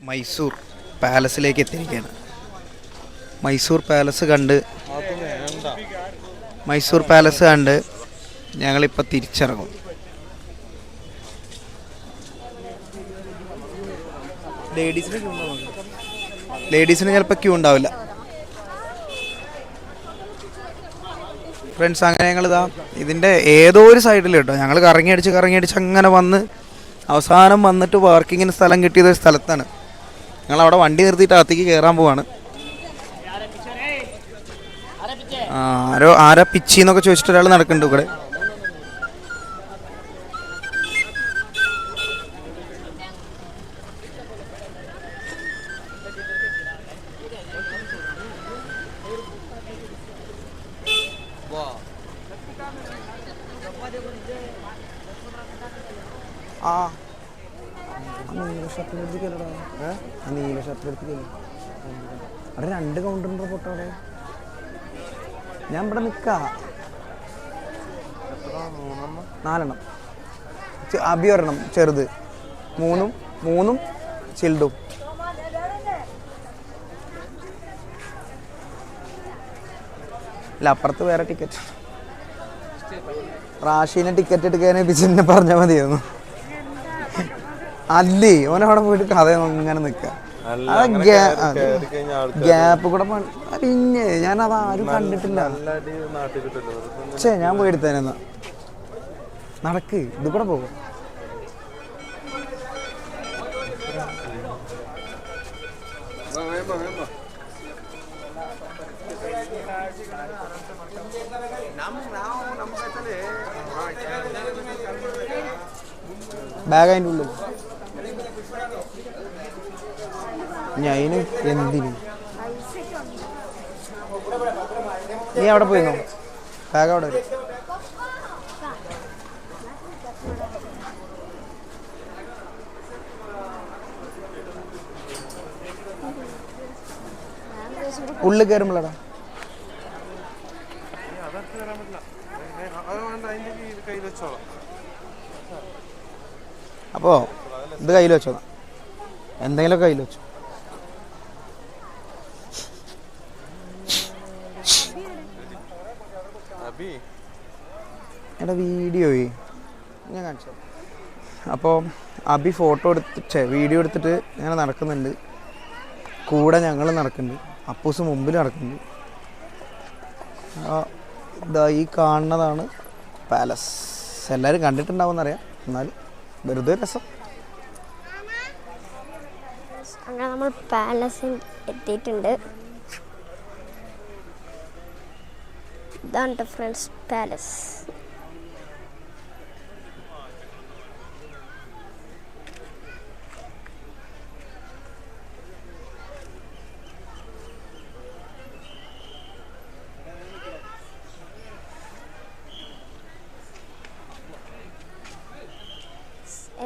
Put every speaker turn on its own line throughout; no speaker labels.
മൈസൂർ പാലസിലേക്ക് എത്തിയിരിക്കുകയാണ്. മൈസൂർ പാലസ് കണ്ട് ഞങ്ങളിപ്പോൾ തിരിച്ചിറങ്ങും. ലേഡീസിന് ചിലപ്പോൾ ക്യൂ ഉണ്ടാവില്ല. ഫ്രണ്ട്സ്, അങ്ങനെ ഞങ്ങളിതാ ഇതിൻ്റെ ഏതോ ഒരു സൈഡിൽ കേട്ടോ, ഞങ്ങൾ കറങ്ങിയടിച്ച് അങ്ങനെ വന്ന് അവസാനം വന്നിട്ട് പാർക്കിങ്ങിന് സ്ഥലം കിട്ടിയതൊരു സ്ഥലത്താണ്. ഞങ്ങളവിടെ വണ്ടി നിർത്തിയിട്ട് അകത്തേക്ക് കയറാൻ പോവാണ്. ആരാ പിച്ചി എന്നൊക്കെ ചോദിച്ചിട്ട് ഒരാൾ നടക്കുന്നുണ്ട് ഇവിടെ. നീല ഷർട്ട് അവിടെ 2 കൗണ്ടറിൻ്റെ ഫോട്ടോ അവിടെ. ഞാൻ ഇവിടെ നിൽക്കാം. 4 അബി ഒരെണ്ണം ചെറുത്, 3 ചിൽഡും. അല്ല, അപ്പുറത്ത് വേറെ ടിക്കറ്റ്. റാഷീനെ ടിക്കറ്റ് എടുക്കാൻ പിച്ചെന്നെ പറഞ്ഞാൽ മതിയായിരുന്നു. അല്ലേ ഓനവിടെ പോയിട്ട് കഥ ഇങ്ങനെ നിൽക്കുക. ഗ്യാപ്പ് കൂടെ പിന്നെ ഞാനത് ആരും കണ്ടിട്ടില്ല. ഞാൻ പോയി എടുത്തേനെന്നാ. നടക്ക്, ഇത് കൂടെ പോകും. ബാഗ് അതിൻ്റെ ഉള്ളിൽ. അതിന് എന്തിന് നീ അവിടെ പോയിരുന്നോ? ബാഗ് അവിടെ വരും. ഉള്ളിൽ കയറുമ്പോഴാ അപ്പോ ഇത് കയ്യിൽ വെച്ചോ, എന്തെങ്കിലും കയ്യിൽ വെച്ചോ. എൻ്റെ വീഡിയോ ഞാൻ കാണിച്ചു. അപ്പോൾ അബി വീഡിയോ എടുത്തിട്ട് ഞാൻ നടക്കുന്നുണ്ട്, കൂടെ ഞങ്ങൾ നടക്കുന്നുണ്ട്, അപ്പൂസ് മുമ്പിൽ നടക്കുന്നുണ്ട്. ഇതാ ഈ കാണുന്നതാണ് പാലസ്. എല്ലാവരും കണ്ടിട്ടുണ്ടാവുമെന്നറിയാം, എന്നാൽ വെറുതെ രസം.
അങ്ങനെ നമ്മൾ പാലസിൽ എത്തിയിട്ടുണ്ട്. ഇതാണ് ഫ്രണ്ട്സ് പാലസ്.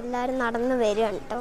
എല്ലാവരും നടന്ന് വരികയാണ് കേട്ടോ.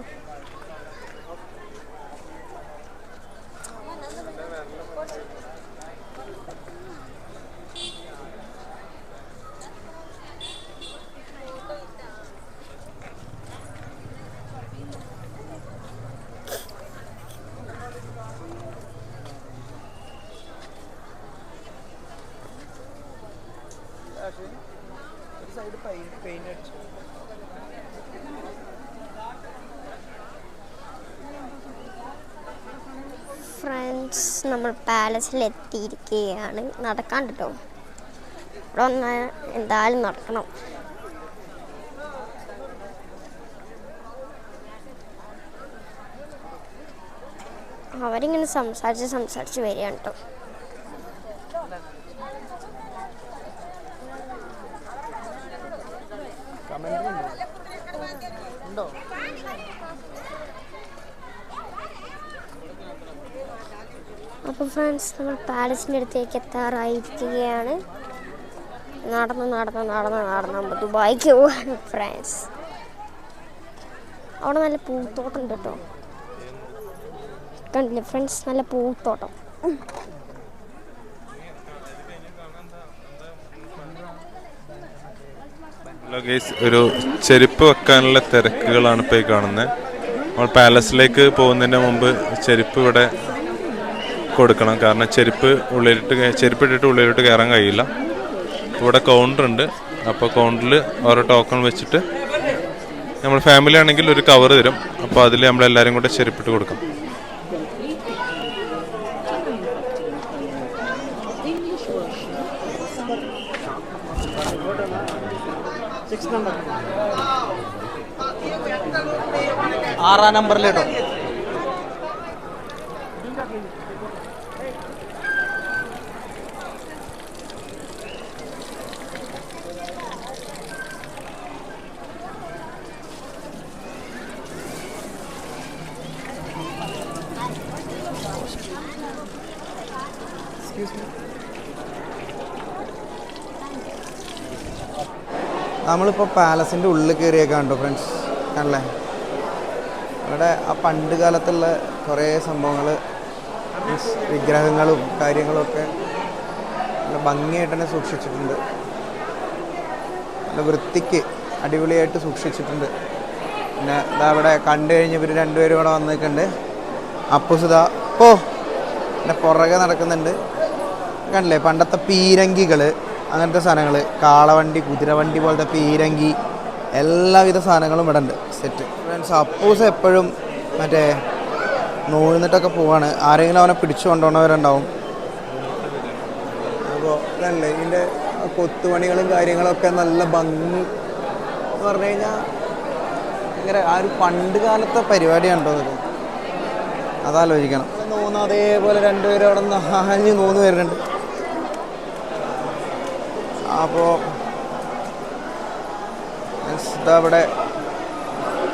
ഫ്രണ്ട്സ്, നമ്മൾ പാലസിൽ എത്തിയിരിക്കുകയാണ്. നടക്കാൻ കേട്ടോ, ഇവിടെ വന്ന് എന്തായാലും നടക്കണം. അവരിങ്ങനെ സംസാരിച്ച് വരികയാണ് കേട്ടോ. അപ്പോൾ ഫ്രണ്ട്സ്, നമ്മൾ പാലസിൻ്റെ അടുത്തേക്ക് എത്താറായിരിക്കുകയാണ്. നടന്ന് നമ്മൾ ദുബായിക്ക് പോവാണ് ഫ്രണ്ട്സ്. അവിടെ നല്ല പൂത്തോട്ടം ഉണ്ട് കേട്ടോ, കണ്ടില്ലേ ഫ്രണ്ട്സ്, നല്ല പൂത്തോട്ടം.
ഒരു ചെരുപ്പ് വെക്കാനുള്ള തിരക്കുകളാണ് ഇപ്പോൾ കാണുന്നത്. നമ്മൾ പാലസിലേക്ക് പോകുന്നതിന് മുമ്പ് ചെരുപ്പ് ഇവിടെ കൊടുക്കണം. കാരണം ചെരുപ്പിട്ടിട്ട് ഉള്ളിലോട്ട് കയറാൻ കഴിയില്ല. ഇവിടെ കൗണ്ടർ ഉണ്ട്. അപ്പോൾ കൗണ്ടറിൽ ഓരോ ടോക്കൺ വെച്ചിട്ട് നമ്മൾ ഫാമിലി ആണെങ്കിൽ ഒരു കവർ തരും. അപ്പോൾ അതിൽ നമ്മളെല്ലാവരും കൂടെ ചെരുപ്പിട്ട് കൊടുക്കാം.
ആറാം നമ്പറിലേട്ടോ. നമ്മളിപ്പോൾ പാലസിൻ്റെ ഉള്ളിൽ കയറിയേക്കാണ്ടോ ഫ്രണ്ട്സ്, ആണല്ലേ? ഇവിടെ ആ പണ്ട് കാലത്തുള്ള കുറേ സംഭവങ്ങൾ, വിഗ്രഹങ്ങളും കാര്യങ്ങളൊക്കെ നല്ല ഭംഗിയായിട്ട് തന്നെ സൂക്ഷിച്ചിട്ടുണ്ട്. നല്ല വൃത്തിക്ക് അടിപൊളിയായിട്ട് സൂക്ഷിച്ചിട്ടുണ്ട്. പിന്നെ ഇതാ ഇവിടെ കണ്ടു കഴിഞ്ഞ് ഇവർ രണ്ടുപേരും ഇവിടെ വന്നിട്ടുണ്ട്. അപ്പുസുതാ എൻ്റെ പുറകെ നടക്കുന്നുണ്ട്. കണ്ടില്ലേ പണ്ടത്തെ പീരങ്കികൾ, അങ്ങനത്തെ സാധനങ്ങൾ, കാളവണ്ടി, കുതിരവണ്ടി പോലത്തെ പീരങ്കി, എല്ലാവിധ സാധനങ്ങളും ഇവിടെ ഉണ്ട് സെറ്റ്. ഫ്രണ്ട്സ്, അപ്പൂസ് എപ്പോഴും മറ്റേ നൂഴ്ന്നിട്ടൊക്കെ പോവാണ്. ആരെങ്കിലും അവനെ പിടിച്ചു കൊണ്ടുപോകുന്നവരുണ്ടാവും. അപ്പോൾ ഇതല്ലേ ഇതിൻ്റെ കൊത്തുപണികളും കാര്യങ്ങളൊക്കെ നല്ല ഭംഗി എന്ന് പറഞ്ഞു കഴിഞ്ഞാൽ ഭയങ്കര ആ ഒരു പണ്ട് കാലത്തെ പരിപാടിയാണോ അത്, അതാലോചിക്കണം. നോന്ന് അതേപോലെ രണ്ടുപേരും അവിടെ നിന്ന് ആഞ്ഞ് നോന്ന് വരുന്നുണ്ട്. അപ്പോൾ അവിടെ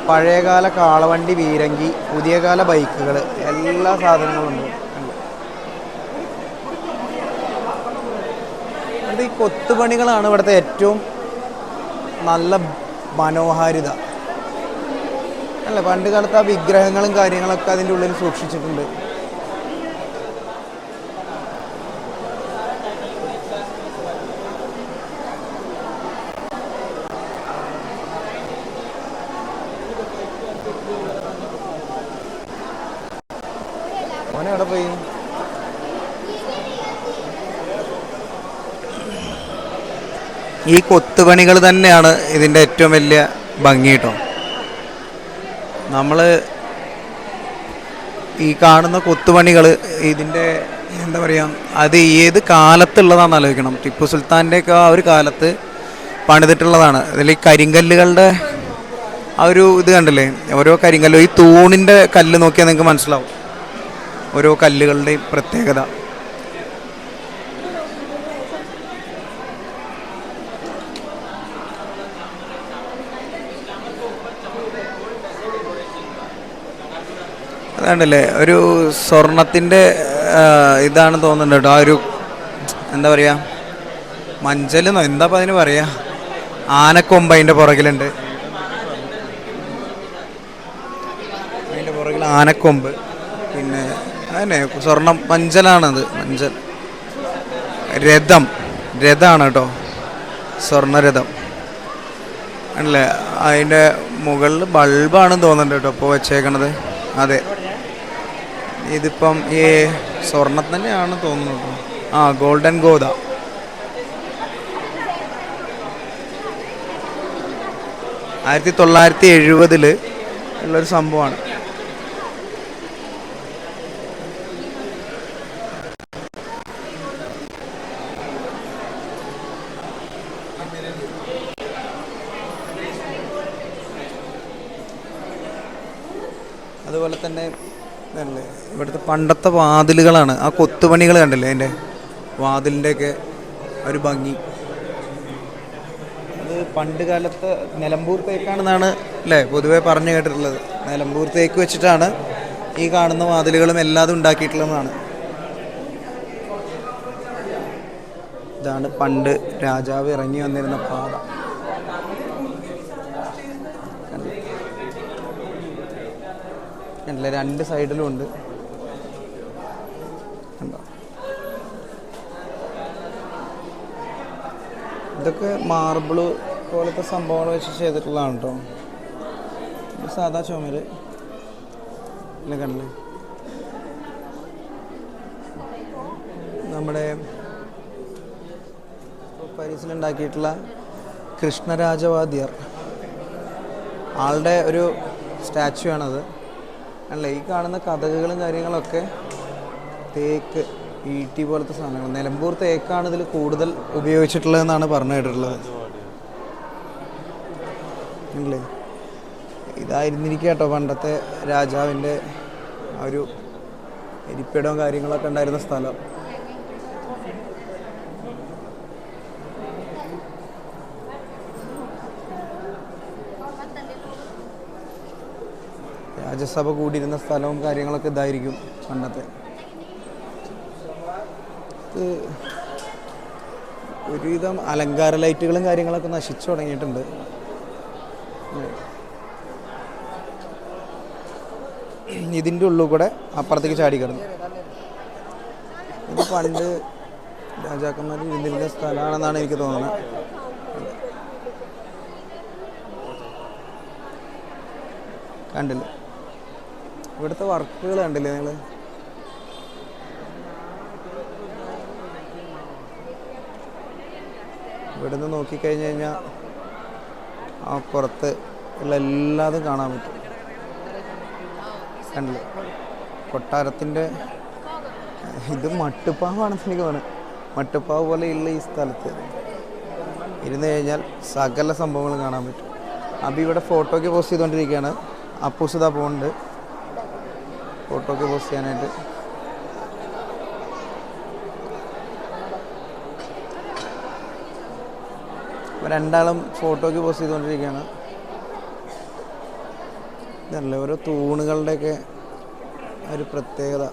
പഴയകാല കാളവണ്ടി, പീരങ്കി, പുതിയ കാല ബൈക്കുകൾ, എല്ലാ സാധനങ്ങളും ഉണ്ട്. അത് ഈ കൊത്തുപണികളാണ് ഇവിടുത്തെ ഏറ്റവും നല്ല മനോഹാരിത അല്ലേ. പണ്ട് കാലത്ത് ആ വിഗ്രഹങ്ങളും കാര്യങ്ങളൊക്കെ അതിൻ്റെ ഉള്ളിൽ സൂക്ഷിച്ചിട്ടുണ്ട്. ഓനെവിടെ പോയി? ഈ കൊത്തുപണികൾ തന്നെയാണ് ഇതിൻ്റെ ഏറ്റവും വലിയ ഭംഗി കേട്ടോ. നമ്മൾ ഈ കാണുന്ന കൊത്തുപണികൾ ഇതിൻ്റെ എന്താ പറയുക, അത് ഏത് കാലത്തുള്ളതാണെന്ന് ആലോചിക്കണം. ടിപ്പു സുൽത്താൻ്റെയൊക്കെ ആ ഒരു കാലത്ത് പണിതിട്ടുള്ളതാണ്. അതിൽ ഈ കരിങ്കല്ലുകളുടെ ആ ഒരു ഇത് കണ്ടില്ലേ, ഓരോ കരിങ്കല്ലും. ഈ തൂണിൻ്റെ കല്ല് നോക്കിയാൽ നിങ്ങൾക്ക് മനസ്സിലാവും ഓരോ കല്ലുകളുടെയും പ്രത്യേകത. അതുകൊണ്ടല്ലേ ഒരു സ്വർണത്തിൻ്റെ ഇതാണ് തോന്നുന്നുണ്ട് കേട്ടോ. ആ ഒരു എന്താ പറയുക, മഞ്ചലെന്നോ എന്താ അതിന് പറയുക, ആനക്കൊമ്പ് അതിൻ്റെ പുറകിലുണ്ട്. അതിൻ്റെ പുറകിൽ ആനക്കൊമ്പ്. പിന്നെ അതന്നെ സ്വർണം, മഞ്ചലാണത്, മഞ്ചൽ. രഥമാണ് കേട്ടോ, സ്വർണ്ണരഥം ആണല്ലേ. അതിൻ്റെ മുകളിൽ ബൾബാണെന്ന് തോന്നുന്നുണ്ട് കേട്ടോ ഇപ്പോൾ വെച്ചേക്കണത്. അതെ, ഇതിപ്പം ഈ സ്വർണം തന്നെയാണ് തോന്നുന്നു കേട്ടോ. ആ, ഗോൾഡൻ ഗോദ. ആയിരത്തി 1970 ഉള്ളൊരു സംഭവമാണ്. അതുപോലെ തന്നെ ഇതല്ലേ ഇവിടുത്തെ പണ്ടത്തെ വാതിലുകളാണ്. ആ കൊത്തുപണികൾ കണ്ടില്ലേ, അതിൻ്റെ വാതിലിൻ്റെയൊക്കെ ഒരു ഭംഗി. അത് പണ്ട് കാലത്ത് നിലമ്പൂർ തേക്കാണെന്നാണ് അല്ലേ പൊതുവെ പറഞ്ഞു കേട്ടിട്ടുള്ളത്. നിലമ്പൂർ തേക്ക് വെച്ചിട്ടാണ് ഈ കാണുന്ന വാതിലുകളും എല്ലാതും ഉണ്ടാക്കിയിട്ടുള്ളതാണ്. ഇതാണ് പണ്ട് രാജാവ് ഇറങ്ങി വന്നിരുന്ന പാത. അല്ല, രണ്ട് സൈഡിലും ഉണ്ട്. ഇതൊക്കെ മാർബിള് പോലത്തെ സംഭവങ്ങൾ വെച്ച് ചെയ്തിട്ടുള്ളതാണ് കേട്ടോ. സാധാ ചുമര് ഇല്ല കണ്ടില്ലേ, നമ്മുടെ പാരീസിലുണ്ടാക്കിയിട്ടുള്ള കൃഷ്ണരാജവാദ്യർ ആളുടെ ഒരു സ്റ്റാച്ചു ആണത്. അല്ല, ഈ കാണുന്ന കഥകളും കാര്യങ്ങളൊക്കെ തേക്ക്, ഈട്ടി പോലത്തെ സാധനങ്ങൾ, നിലമ്പൂർ തേക്കാണ് ഇതിൽ കൂടുതൽ ഉപയോഗിച്ചിട്ടുള്ളതെന്നാണ് പറഞ്ഞു കേട്ടിട്ടുള്ളത്. അല്ലേ, ഇതായിരുന്നിരിക്കുക കേട്ടോ പണ്ടത്തെ രാജാവിൻ്റെ ആ ഒരു ഇരിപ്പിടവും കാര്യങ്ങളൊക്കെ ഉണ്ടായിരുന്ന സ്ഥലം. രാജ്യസഭ കൂടിയിരുന്ന സ്ഥലവും കാര്യങ്ങളൊക്കെ ഇതായിരിക്കും പണ്ടത്തെ. ഒരുവിധം അലങ്കാര ലൈറ്റുകളും കാര്യങ്ങളൊക്കെ നശിച്ചു തുടങ്ങിയിട്ടുണ്ട്. ഇതിൻ്റെ ഉള്ളിൽ കൂടെ അപ്പുറത്തേക്ക് ചാടി കിടന്നു. ഇത് പണ്ട് രാജാക്കന്മാർ ഇരുന്നിരുന്ന സ്ഥലമാണെന്നാണ് എനിക്ക് തോന്നുന്നത്. കണ്ടില്ലേ, ഇവിടുത്തെ വർക്കുകൾ കണ്ടില്ലേ നിങ്ങൾ? ഇവിടുന്ന് നോക്കിക്കഴിഞ്ഞ് കഴിഞ്ഞാൽ ആ പുറത്ത് ഉള്ള എല്ലാതും കാണാൻ പറ്റും. കണ്ടില്ലേ, കൊട്ടാരത്തിൻ്റെ ഇത് മട്ടുപ്പാവാണെന്ന് എനിക്ക് തോന്നുന്നത്. മട്ടുപ്പാവ് പോലെയുള്ള ഈ സ്ഥലത്ത് ഇരുന്ന് കഴിഞ്ഞാൽ സകല സംഭവങ്ങളും കാണാൻ പറ്റും. അബി ഇവിടെ ഫോട്ടോയ്ക്ക് പോസ്റ്റ് ചെയ്തുകൊണ്ടിരിക്കുകയാണ്. അപ്പൂസിതാ പോകുന്നുണ്ട് ഫോട്ടോയ്ക്ക് പോസ്റ്റ് ചെയ്യാനായിട്ട്. രണ്ടാളും ഫോട്ടോയ്ക്ക് പോസ്റ്റ് ചെയ്തുകൊണ്ടിരിക്കുകയാണ്. ഇതല്ലേ ഓരോ തൂണുകളുടെയൊക്കെ ഒരു പ്രത്യേകത.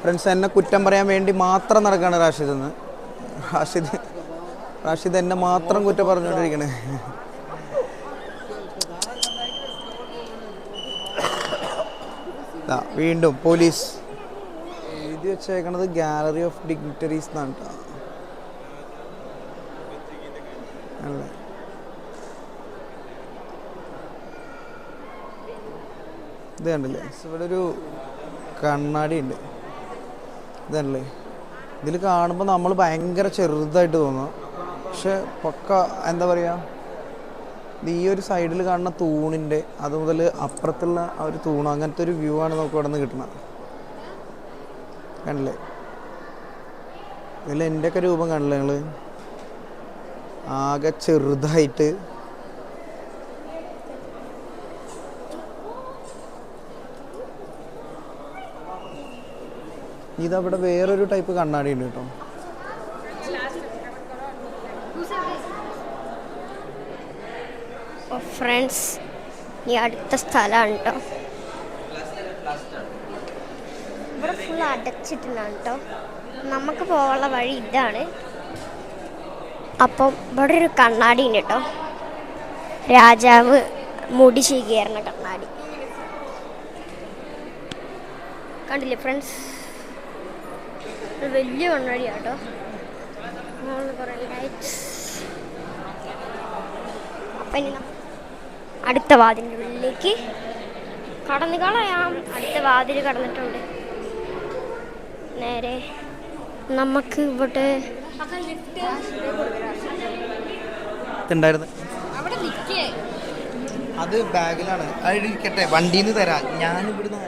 ഫ്രണ്ട്സ്, എന്നെ കുറ്റം പറയാൻ വേണ്ടി മാത്രം നടക്കുകയാണ് റാഷിദ് എന്ന്. റാഷിദ് എന്നെ മാത്രം കുറ്റം പറഞ്ഞുകൊണ്ടിരിക്കണേ. വീണ്ടും പോലീസ് എഴുതി വെച്ചേക്കണത് ഗാലറി ഓഫ് ഡിഗ്നിറ്ററീസ് എന്നാണ് കേട്ടോ. അല്ലേ, ഇത് കണ്ടില്ലേ, ഇവിടെ ഒരു കണ്ണാടി ഉണ്ട്. ഇതല്ലേ, ഇതിൽ കാണുമ്പോൾ നമ്മൾ ഭയങ്കര ചെറുതായിട്ട് തോന്നും. പക്ഷെ പക്ക എന്താ പറയുക, ഈ ഒരു സൈഡിൽ കാണുന്ന തൂണിൻ്റെ അതുമുതൽ അപ്പുറത്തുള്ള ആ ഒരു തൂണ്, അങ്ങനത്തെ ഒരു വ്യൂ ആണ് നമുക്ക് ഇവിടെ നിന്ന് കിട്ടുന്നത്. കണ്ടില്ലേ, ഇതിൽ എൻ്റെയൊക്കെ രൂപം കണ്ടില്ലേ നിങ്ങൾ? ആകെ ചെറുതായിട്ട്. ഇതവിടെ വേറൊരു ടൈപ്പ് കണ്ണാടി ഉണ്ട് കേട്ടോ.
ഫ്രണ്ട്സ്, ഈ അടുത്ത സ്ഥലമാണ് കേട്ടോ. ഇവിടെ ഫുൾ അടച്ചിട്ടുള്ളതാണ് കേട്ടോ. നമുക്ക് പോകാനുള്ള വഴി ഇതാണ്. അപ്പം ഇവിടെ ഒരു കണ്ണാടി ഉണ്ട് കേട്ടോ. രാജാവ് മുടി ശീകീകരണ കണ്ണാടി കണ്ടില്ലേ ഫ്രണ്ട്സ്? വലിയ കണ്ണാടിയാണ് കേട്ടോ. കുറേ ലൈറ്റ്സ്. അപ്പം ഇനി അടുത്ത വാതിലിൻ്റെ ഉള്ളിലേക്ക് കടന്നു കളയാം. അടുത്ത വാതിൽ കടന്നിട്ടുണ്ട്. നേരെ നമുക്ക് ഇവിടെ
അത് ബാഗിലാണ്, അതിരിക്കട്ടെ, വണ്ടിയിൽ നിന്ന് തരാം. ഞാനിവിടുന്ന്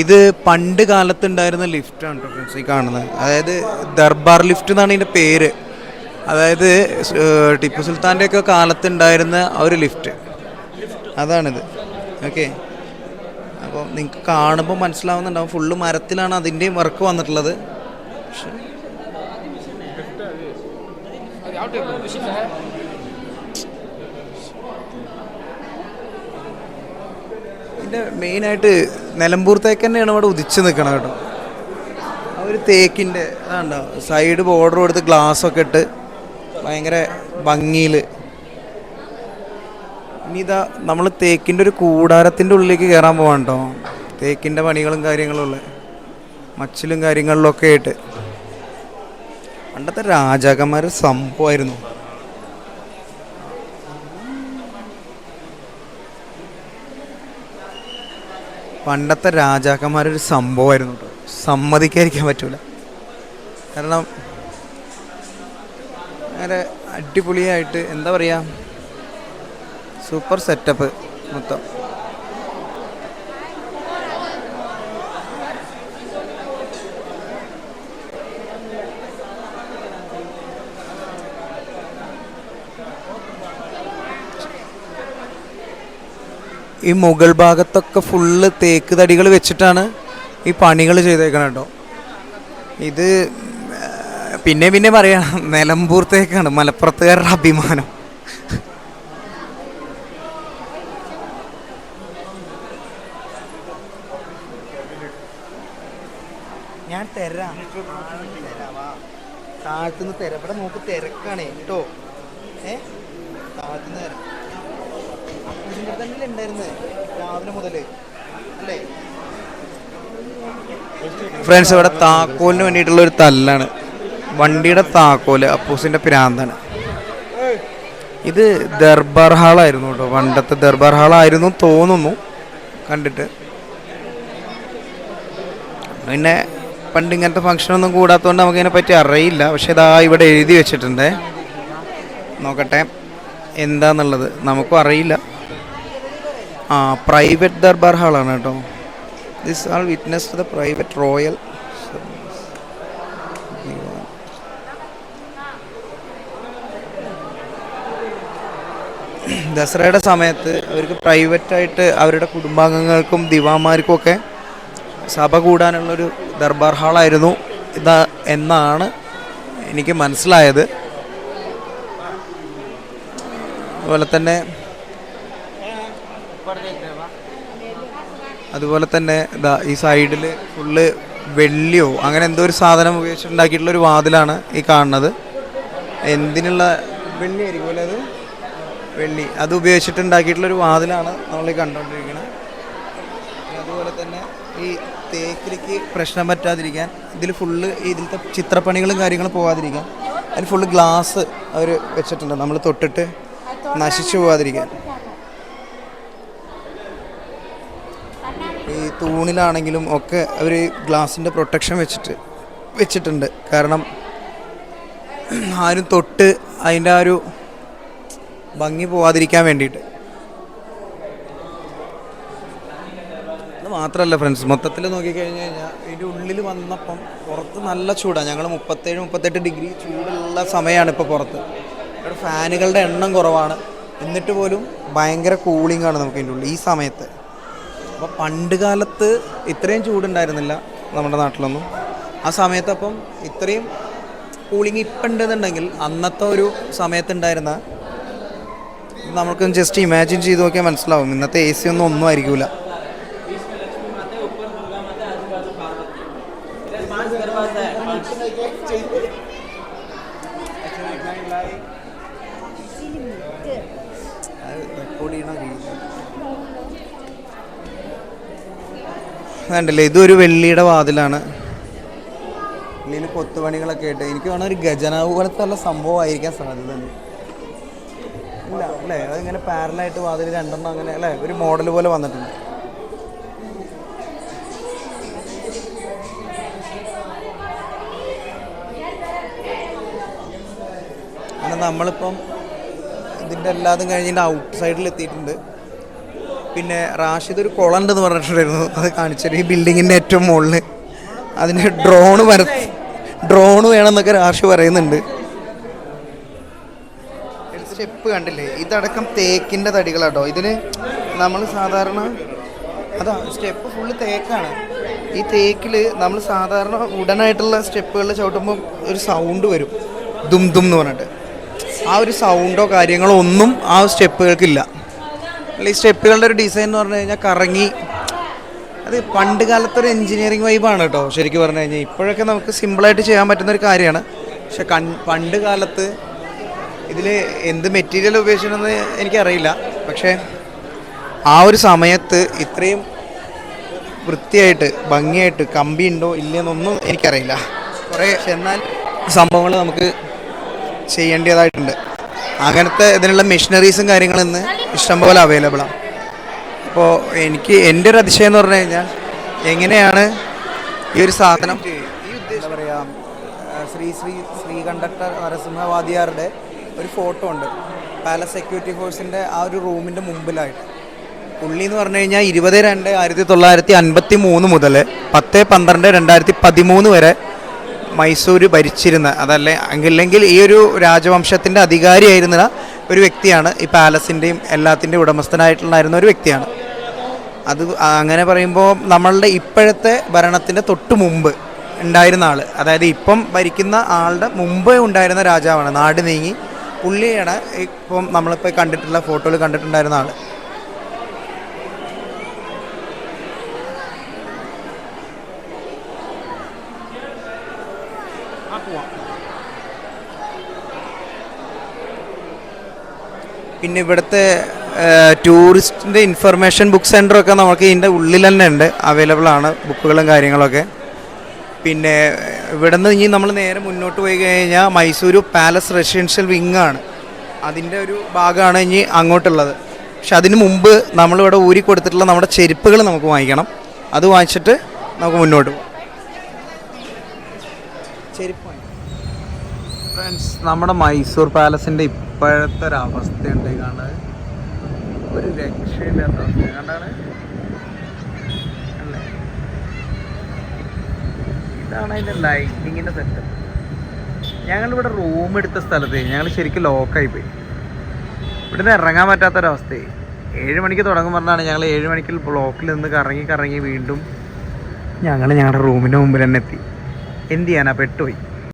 ഇത് പണ്ട് കാലത്തുണ്ടായിരുന്ന ലിഫ്റ്റാണ് കേട്ടോ ഫ്രണ്ട്സ് ഈ കാണുന്നത്. അതായത് ദർബാർ ലിഫ്റ്റ് എന്നാണ് ഇതിൻ്റെ പേര്. അതായത് ടിപ്പു സുൽത്താൻ്റെയൊക്കെ കാലത്തുണ്ടായിരുന്ന ഒരു ലിഫ്റ്റ് അതാണിത്. ഓക്കെ, അപ്പോൾ നിങ്ങൾക്ക് കാണുമ്പോൾ മനസ്സിലാവുന്നുണ്ടാവും, ഫുള്ള് മരത്തിലാണ് അതിൻ്റെയും വർക്ക് വന്നിട്ടുള്ളത്. പക്ഷേ ഇതിൻ്റെ മെയിനായിട്ട് നിലമ്പൂർ തേക്ക് തന്നെയാണ് ഇവിടെ ഉദിച്ച് നിൽക്കണം കേട്ടോ. ആ ഒരു തേക്കിൻ്റെ അതാണ്ടോ സൈഡ് ബോർഡർ കൊടുത്ത് ഗ്ലാസ്സൊക്കെ ഇട്ട് ഭയങ്കര ഭംഗിയിൽ. ഇനി ഇതാ നമ്മൾ തേക്കിൻ്റെ ഒരു കൂടാരത്തിൻ്റെ ഉള്ളിലേക്ക് കയറാൻ പോകാൻ കേട്ടോ. തേക്കിൻ്റെ പണികളും കാര്യങ്ങളും ഉള്ള മച്ചിലും കാര്യങ്ങളിലൊക്കെ ആയിട്ട്. പണ്ടത്തെ രാജാക്കന്മാർ സംഭവമായിരുന്നു. പണ്ടത്തെ രാജാക്കന്മാരൊരു സംഭവമായിരുന്നു കേട്ടോ. സമ്മതിക്കാതിരിക്കാൻ പറ്റൂല. കാരണം അങ്ങനെ അടിപൊളിയായിട്ട് എന്താ പറയുക, സൂപ്പർ സെറ്റപ്പ് മൊത്തം. ഈ മുകൾ ഭാഗത്തൊക്കെ ഫുള്ള് തേക്ക് തടികൾ വെച്ചിട്ടാണ് ഈ പണികൾ ചെയ്തേക്കണം കേട്ടോ. ഇത് പിന്നെ പറയാം, നിലമ്പൂർ തേക്കാണ് മലപ്പുറത്തുകാരുടെ അഭിമാനം. ഞാൻ തരാം, താഴത്തുനിന്ന് തരാം. ഇവിടെ നോക്ക്, തിരക്കാണേ കേട്ടോ. താഴത്തുനിന്ന് തരാം. ഇവിടെ തന്നെ ഉണ്ടായിരുന്നത് രാവിലെ മുതൽ അല്ലേ ഫ്രണ്ട്സ്? ഇവിടെ താക്കോലിന് വേണ്ടിയിട്ടുള്ള ഒരു തല്ലാണ്. വണ്ടിയുടെ താക്കോല് അപ്പൂസിൻ്റെ പ്രാന്താണ്. ഇത് ദർബാർ ഹാളായിരുന്നു കേട്ടോ. പണ്ടത്തെ ദർബാർ ഹാളായിരുന്നു തോന്നുന്നു കണ്ടിട്ട്. പിന്നെ പണ്ട് ഇങ്ങനത്തെ ഫംഗ്ഷനൊന്നും കൂടാത്തതുകൊണ്ട് നമുക്കതിനെ പറ്റി അറിയില്ല. പക്ഷെ ഇതാ ഇവിടെ എഴുതി വെച്ചിട്ടുണ്ട്. നോക്കട്ടെ എന്താന്നുള്ളത്, നമുക്കും അറിയില്ല. പ്രൈവറ്റ് ദർബാർ ഹാളാണ് കേട്ടോ. This hall witness the private royal. ദസറയുടെ സമയത്ത് അവർക്ക് പ്രൈവറ്റായിട്ട് അവരുടെ കുടുംബാംഗങ്ങൾക്കും ദിവാന്മാർക്കും ഒക്കെ സഭ കൂടാനുള്ളൊരു ദർബാർ ഹാളായിരുന്നു ഇതാ എന്നാണ് എനിക്ക് മനസ്സിലായത്. അതുപോലെ തന്നെ ഇതാ ഈ സൈഡിൽ ഫുള്ള് വെള്ളിയോ അങ്ങനെ എന്തോ ഒരു സാധനം ഉപയോഗിച്ചിട്ടുണ്ടാക്കിയിട്ടുള്ളൊരു വാതിലാണ് ഈ കാണുന്നത്. എന്തിനുള്ള വെള്ളിയായിരിക്കും അല്ലേ അത്? വെള്ളി അത് ഉപയോഗിച്ചിട്ടുണ്ടാക്കിയിട്ടുള്ളൊരു വാതിലാണ് നമ്മൾ ഈ കണ്ടുകൊണ്ടിരിക്കുന്നത്. അതുപോലെ തന്നെ ഈ തേക്കിലേക്ക് പ്രശ്നം പറ്റാതിരിക്കാൻ ഇതിൽ ഫുള്ള് ഇതിലത്തെ ചിത്രപ്പണികളും കാര്യങ്ങളും പോകാതിരിക്കാൻ അതിൽ ഫുള്ള് ഗ്ലാസ് അവർ വെച്ചിട്ടുണ്ട്, നമ്മൾ തൊട്ടിട്ട് നശിച്ചു പോകാതിരിക്കാൻ. ഈ തൂണിലാണെങ്കിലും ഒക്കെ അവർ ഗ്ലാസിൻ്റെ പ്രൊട്ടക്ഷൻ വെച്ചിട്ടുണ്ട്. കാരണം ആരും തൊട്ട് അതിൻ്റെ ആ ഒരു ഭംഗി പോവാതിരിക്കാൻ വേണ്ടിയിട്ട്. അത് മാത്രമല്ല ഫ്രണ്ട്സ്, മൊത്തത്തിൽ നോക്കിക്കഴിഞ്ഞ് കഴിഞ്ഞാൽ ഇതിൻ്റെ ഉള്ളിൽ വന്നപ്പം പുറത്ത് നല്ല ചൂടാണ്. ഞങ്ങൾ 37-38 ഡിഗ്രി ചൂടുള്ള സമയമാണ് ഇപ്പോൾ പുറത്ത്. ഇവിടെ ഫാനുകളുടെ എണ്ണം കുറവാണ്, എന്നിട്ട് പോലും ഭയങ്കര കൂളിംഗ് ആണ് നമുക്ക് ഇതിൻ്റെ ഉള്ളിൽ ഈ സമയത്ത്. അപ്പോൾ പണ്ട് കാലത്ത് ഇത്രയും ചൂടുണ്ടായിരുന്നില്ല നമ്മുടെ നാട്ടിലൊന്നും. ആ സമയത്ത് അപ്പം ഇത്രയും കൂളിംഗ് ഇപ്പം ഉണ്ടെന്നുണ്ടെങ്കിൽ അന്നത്തെ ഒരു സമയത്തുണ്ടായിരുന്ന നമുക്ക് ജസ്റ്റ് ഇമാജിൻ ചെയ്ത് നോക്കിയാൽ മനസ്സിലാവും. ഇന്നത്തെ AC ഒന്നും ആയിരിക്കില്ല. വേണ്ടല്ലേ, ഇതൊരു വെള്ളിയുടെ വാതിലാണ്. വെള്ളിയിൽ കൊത്തുപണികളൊക്കെ ആയിട്ട് എനിക്ക് വേണം ഒരു ഖജനാവ് പോലത്തെ നല്ല സംഭവമായിരിക്കാൻ സാധ്യതയുണ്ട്. ഇല്ല അല്ലേ, അതിങ്ങനെ പാരലായിട്ട് വാതിൽ രണ്ടെണ്ണം അങ്ങനെ അല്ലേ ഒരു മോഡൽ പോലെ വന്നിട്ടുണ്ട്. അങ്ങനെ നമ്മളിപ്പം ഇതിൻ്റെ എല്ലാതും കഴിഞ്ഞിട്ട് ഔട്ട് സൈഡിൽ എത്തിയിട്ടുണ്ട്. പിന്നെ റാഷിദ് ഒരു കുളം ഉണ്ടെന്ന് പറഞ്ഞിട്ടുണ്ടായിരുന്നു, അത് കാണിച്ചിട്ട് ഈ ബിൽഡിങ്ങിൻ്റെ ഏറ്റവും മുകളിൽ അതിന് ഡ്രോണ് വേണമെന്നൊക്കെ റാഷി പറയുന്നുണ്ട്. സ്റ്റെപ്പ് കണ്ടില്ലേ, ഇതടക്കം തേക്കിൻ്റെ തടികളാട്ടോ. ഇതിന് നമ്മൾ സാധാരണ സ്റ്റെപ്പ് ഫുള്ള് തേക്കാണ്. ഈ തേക്കിൽ നമ്മൾ സാധാരണ ഉടനായിട്ടുള്ള സ്റ്റെപ്പുകളിൽ ചവിട്ടുമ്പോൾ ഒരു സൗണ്ട് വരും, ദും ദും എന്ന് പറഞ്ഞിട്ട്. ആ ഒരു സൗണ്ടോ കാര്യങ്ങളോ ഒന്നും ആ സ്റ്റെപ്പുകൾക്കില്ല. ഈ സ്റ്റെപ്പുകളുടെ ഒരു ഡിസൈൻ എന്ന് പറഞ്ഞു കഴിഞ്ഞാൽ കറങ്ങി, അത് പണ്ട് കാലത്തെ ഒരു എൻജിനീയറിങ് വൈബാണ് കേട്ടോ ശരിക്കും പറഞ്ഞു കഴിഞ്ഞാൽ. ഇപ്പോഴൊക്കെ നമുക്ക് സിമ്പിളായിട്ട് ചെയ്യാൻ പറ്റുന്നൊരു കാര്യമാണ്. പക്ഷെ പണ്ട് കാലത്ത് ഇതിൽ എന്ത് മെറ്റീരിയൽ ഉപയോഗിച്ചിട്ടുണ്ടെന്ന് എനിക്കറിയില്ല. പക്ഷേ ആ ഒരു സമയത്ത് ഇത്രയും വൃത്തിയായിട്ട് ഭംഗിയായിട്ട് കമ്പി ഉണ്ടോ ഇല്ലയെന്നൊന്നും എനിക്കറിയില്ല. കുറേ എന്നാൽ സംഭവങ്ങൾ നമുക്ക് ചെയ്യേണ്ടതായിട്ടുണ്ട്. അങ്ങനത്തെ ഇതിനുള്ള മെഷീനറീസും കാര്യങ്ങളും ഇന്ന് ഇഷ്ടംപോലെ അവൈലബിളാണ്. അപ്പോൾ എനിക്ക് എൻ്റെ ഒരു അതിശയം എന്ന് പറഞ്ഞു കഴിഞ്ഞാൽ എങ്ങനെയാണ് ഈ ഒരു സാധനം എന്താ പറയുക, ശ്രീ കണ്ടക്ടർ നരസിംഹവാദിയാരുടെ ഒരു ഫോട്ടോ ഉണ്ട് പാലസ് സെക്യൂരിറ്റി ഫോഴ്സിൻ്റെ ആ ഒരു റൂമിൻ്റെ മുമ്പിലായിട്ട്. പുള്ളി എന്ന് പറഞ്ഞു കഴിഞ്ഞാൽ 20/2/1953 മുതൽ 10/12/2013 വരെ മൈസൂർ ഭരിച്ചിരുന്ന, അല്ലെങ്കിൽ ഈ ഒരു രാജവംശത്തിൻ്റെ അധികാരിയായിരുന്ന ഒരു വ്യക്തിയാണ്. ഈ പാലസിൻ്റെയും എല്ലാത്തിൻ്റെയും ഉടമസ്ഥനായിട്ടുണ്ടായിരുന്ന ഒരു വ്യക്തിയാണ്. അത് അങ്ങനെ പറയുമ്പോൾ നമ്മളുടെ ഇപ്പോഴത്തെ ഭരണത്തിൻ്റെ തൊട്ട് മുമ്പ് ഉണ്ടായിരുന്ന ആൾ, അതായത് ഇപ്പം ഭരിക്കുന്ന ആളുടെ മുമ്പ് ഉണ്ടായിരുന്ന രാജാവാണ്. നാട് നീങ്ങി പുള്ളിയാണ് ഇപ്പം നമ്മളിപ്പോൾ കണ്ടിട്ടുള്ള ഫോട്ടോയിൽ കണ്ടിട്ടുണ്ടായിരുന്ന ആൾ. പിന്നെ ഇവിടുത്തെ ടൂറിസ്റ്റിൻ്റെ ഇൻഫർമേഷൻ ബുക്ക് സെൻ്ററൊക്കെ നമുക്ക് ഇതിൻ്റെ ഉള്ളിൽ തന്നെ ഉണ്ട്, അവൈലബിൾ ആണ് ബുക്കുകളും കാര്യങ്ങളൊക്കെ. പിന്നെ ഇവിടെ നിന്ന് ഇനി നമ്മൾ നേരെ മുന്നോട്ട് പോയി കഴിഞ്ഞാൽ മൈസൂർ പാലസ് റെസിഡൻഷ്യൽ വിങ്ങാണ്, അതിൻ്റെ ഒരു ഭാഗമാണ് ഇനി അങ്ങോട്ടുള്ളത്. പക്ഷെ അതിന് മുമ്പ് നമ്മളിവിടെ ഊരി കൊടുത്തിട്ടുള്ള നമ്മുടെ ചെരുപ്പുകൾ നമുക്ക് വാങ്ങിക്കണം. അത് വാങ്ങിച്ചിട്ട് നമുക്ക് മുന്നോട്ട് പോകാം. ചെരുപ്പ് ഫ്രണ്ട്സ്, നമ്മുടെ മൈസൂർ പാലസിൻ്റെ ഇപ്പോഴത്തെ ഒരു അവസ്ഥയുണ്ട് കാണാൻ, ഒരു രക്ഷയില്ലാത്ത അവസ്ഥ കണ്ടാണ്. അല്ലേ, ഇതാണ് അതിൻ്റെ ലൈറ്റിങ്ങിൻ്റെ സെറ്റപ്പ്. ഞങ്ങളിവിടെ റൂം എടുത്ത സ്ഥലത്ത് ഞങ്ങൾ ശരിക്കും ലോക്കായി പോയി. ഇവിടുന്ന് ഇറങ്ങാൻ പറ്റാത്തൊരവസ്ഥയായി. 7 മണിക്ക് തുടങ്ങും പറഞ്ഞാണ് ഞങ്ങൾ 7 മണിക്ക് ബ്ലോക്കിൽ നിന്ന് കറങ്ങി വീണ്ടും ഞങ്ങളുടെ റൂമിൻ്റെ മുമ്പിൽ തന്നെ എത്തി. എന്ത് ചെയ്യാനാ, പെട്ടുപോയി.